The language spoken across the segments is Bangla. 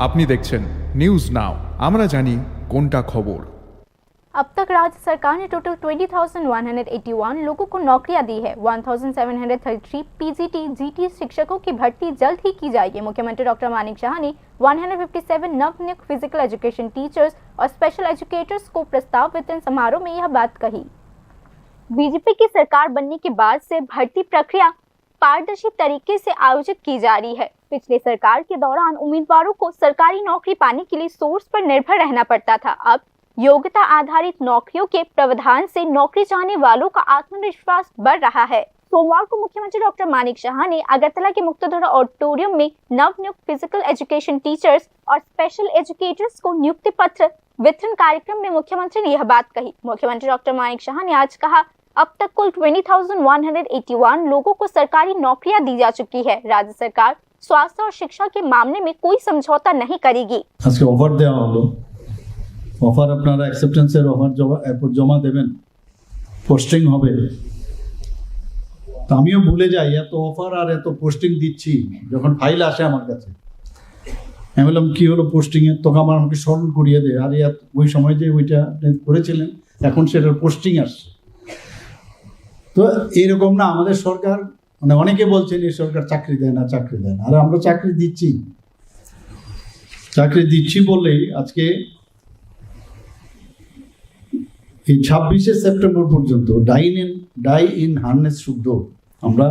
আপনি দেখছেন নিউজ নাও, আমরা জানি কোনটা খবর। अब तक राज्य सरकार ने टोटल 20,181 लोगों को नौकरियां दी है। 1,733 पीजीटी जीटी शिक्षकों की भर्ती जल्द ही की जाएगी। मुख्यमंत्री डॉक्टर मानिक शाह ने 157 नवनियुक्त फिजिकल एजुकेशन टीचर्स और स्पेशल एजुकेटर्स को प्रस्ताव वितरण समारोह में यह बात कही। बीजेपी की सरकार बनने के बाद से भर्ती प्रक्रिया पारदर्शी तरीके से आयोजित की जा रही है। पिछले सरकार के दौरान उम्मीदवारों को सरकारी नौकरी पाने के लिए सोर्स पर निर्भर रहना पड़ता था। अब योग्यता आधारित नौकरियों के प्रावधान से नौकरी चाहने वालों का आत्मविश्वास बढ़ रहा है। सोमवार को मुख्यमंत्री डॉक्टर मानिक शाह ने अगरतला के मुक्तधर ऑडिटोरियम में नवनियुक्त फिजिकल एजुकेशन टीचर्स और स्पेशल एजुकेटर्स को नियुक्ति पत्र वितरण कार्यक्रम में मुख्यमंत्री ने यह बात कही। मुख्यमंत्री डॉक्टर मानिक शाह ने आज कहा, अब तक कुल 20,181 लोगों को सरकारी नौकरियां दी जा चुकी है। राज्य सरकार स्वास्थ्य और शिक्षा के मामले में कोई समझौता नहीं करेगी। আজকে অফার দেওয়া হলো, অফার আপনারা অ্যাকসেপ্টেন্সের অফার এরপর জমা দেবেন, পোস্টিং হবে। আমিও ভুলে যাই এত অফার আর এত পোস্টিং দিচ্ছি, যখন ফাইল আসে আমার কাছে আমি বললাম কি হলো পোস্টিংয়ের, তখন আমাকে স্মরণ করিয়ে দেয়, আরে ওই সময় যে ওইটা করেছিলেন এখন সেটার পোস্টিং আসছে। তো এইরকম না, আমাদের সরকার মানে অনেকে বলছেন এই সরকার চাকরি দেয় না, চাকরি দেয় না, আর আমরা চাকরি দিচ্ছি বলেই আজকে এই 26শে সেপ্টেম্বর পর্যন্ত ডাই ইন হার্নেস শুদ্ধ আমরা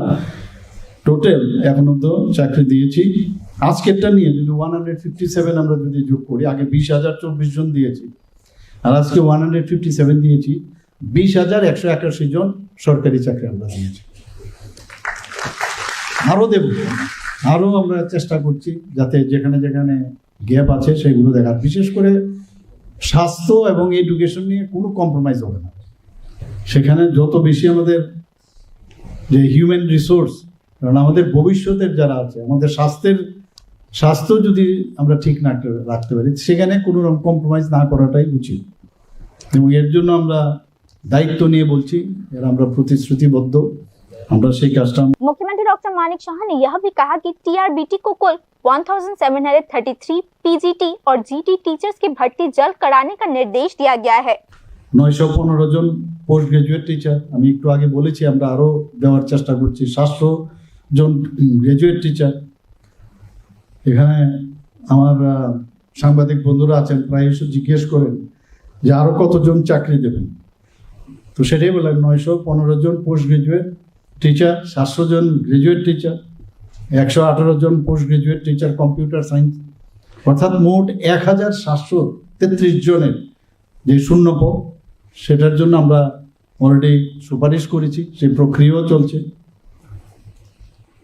টোটাল এখন অব্দি চাকরি দিয়েছি। আজকেরটা নিয়ে যদি 157 আমরা যদি যোগ করি, আগে 20,024 জন দিয়েছি আর আজকে 157 দিয়েছি, 20,181 জন সরকারি চাকরি আমরা দিয়েছি। আরও দেব, আরও আমরা চেষ্টা করছি যাতে যেখানে যেখানে গ্যাপ আছে সেগুলো দেখার, বিশেষ করে স্বাস্থ্য এবং এডুকেশন নিয়ে কোনো কম্প্রোমাইজ হবে না। সেখানে যত বেশি আমাদের যে হিউম্যান রিসোর্স, কারণ আমাদের ভবিষ্যতের যারা আছে, আমাদের স্বাস্থ্য যদি আমরা ঠিক না রাখতে পারি সেখানে কোনো রকম কম্প্রোমাইজ না করাটাই উচিত, এবং এর জন্য আমরা দায়িত্ব নিয়ে বলছি, এর আমরা প্রতিশ্রুতিবদ্ধ, আমরা সেই কাজটা। मुख्यमंत्री डॉक्टर मानिक शाह ने यह भी कहा कि टीआरबीटी को कुल 1,733 पीजीटी और जीटी टीचर्स की भर्ती जल्द कराने का निर्देश दिया गया है। 915 জন পোস্ট গ্রাজুয়েট টিচার, আমি একটু আগে বলেছি আমরা আরও দেওয়ার চেষ্টা করছি। 700 জন গ্রাজুয়েট টিচার। এখানে আমার সাংবাদিক বন্ধুরা আছেন, প্রায় এসে জিজ্ঞেস করেন যে আরও কতজন চাকরি দেবেন, তো সেটাই বললাম 915 জন পোস্ট গ্রাজুয়েট টিচার, 700 জন গ্রাজুয়েট টিচার, 118 জন post graduate teacher computer science, অর্থাৎ মোট 1,733 জনের যে শূন্য পদ, সেটার জন্য আমরা অলরেডি সুপারিশ করেছি, সেই প্রক্রিয়াও চলছে।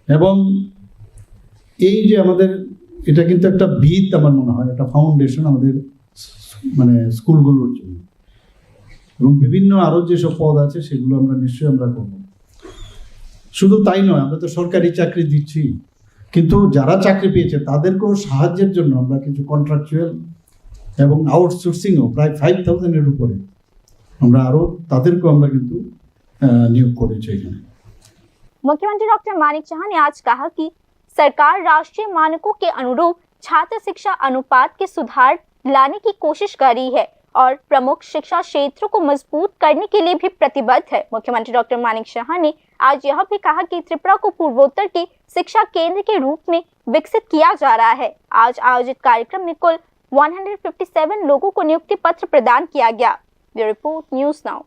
এবং এই যে আমাদের এটা কিন্তু একটা ভিত, আমার মনে হয় একটা ফাউন্ডেশন আমাদের মানে স্কুলগুলোর জন্য, এবং বিভিন্ন আরও যেসব পদ আছে সেগুলো আমরা নিশ্চয়ই আমরা করব। শুধু তাই নয়, আমরা তো সরকারি চাকরি দিচ্ছি, কিন্তু যারা চাকরি পেয়েছে তাদেরকেও সাহায্যের জন্য আমরা কিছু কন্ট্রাকচুয়াল এবং আউটসোর্সিংও প্রায় 5,000-এর উপরে আমরা আরও তাদেরকেও আমরা কিন্তু নিয়োগ করেছি এখানে। मुख्यमंत्री डॉक्टर मानिक शाह ने आज कहा कि सरकार राष्ट्रीय मानकों के अनुरूप छात्र शिक्षा अनुपात के सुधार लाने की कोशिश कर रही है और प्रमुख शिक्षा क्षेत्रों को मजबूत करने के लिए भी प्रतिबद्ध है। मुख्यमंत्री डॉक्टर मानिक शाह ने आज यह भी कहा कि त्रिपुरा को पूर्वोत्तर के शिक्षा केंद्र के रूप में विकसित किया जा रहा है। आज आयोजित कार्यक्रम में कुल 157 लोगों को नियुक्ति पत्र प्रदान किया गया। Bureau report, news now.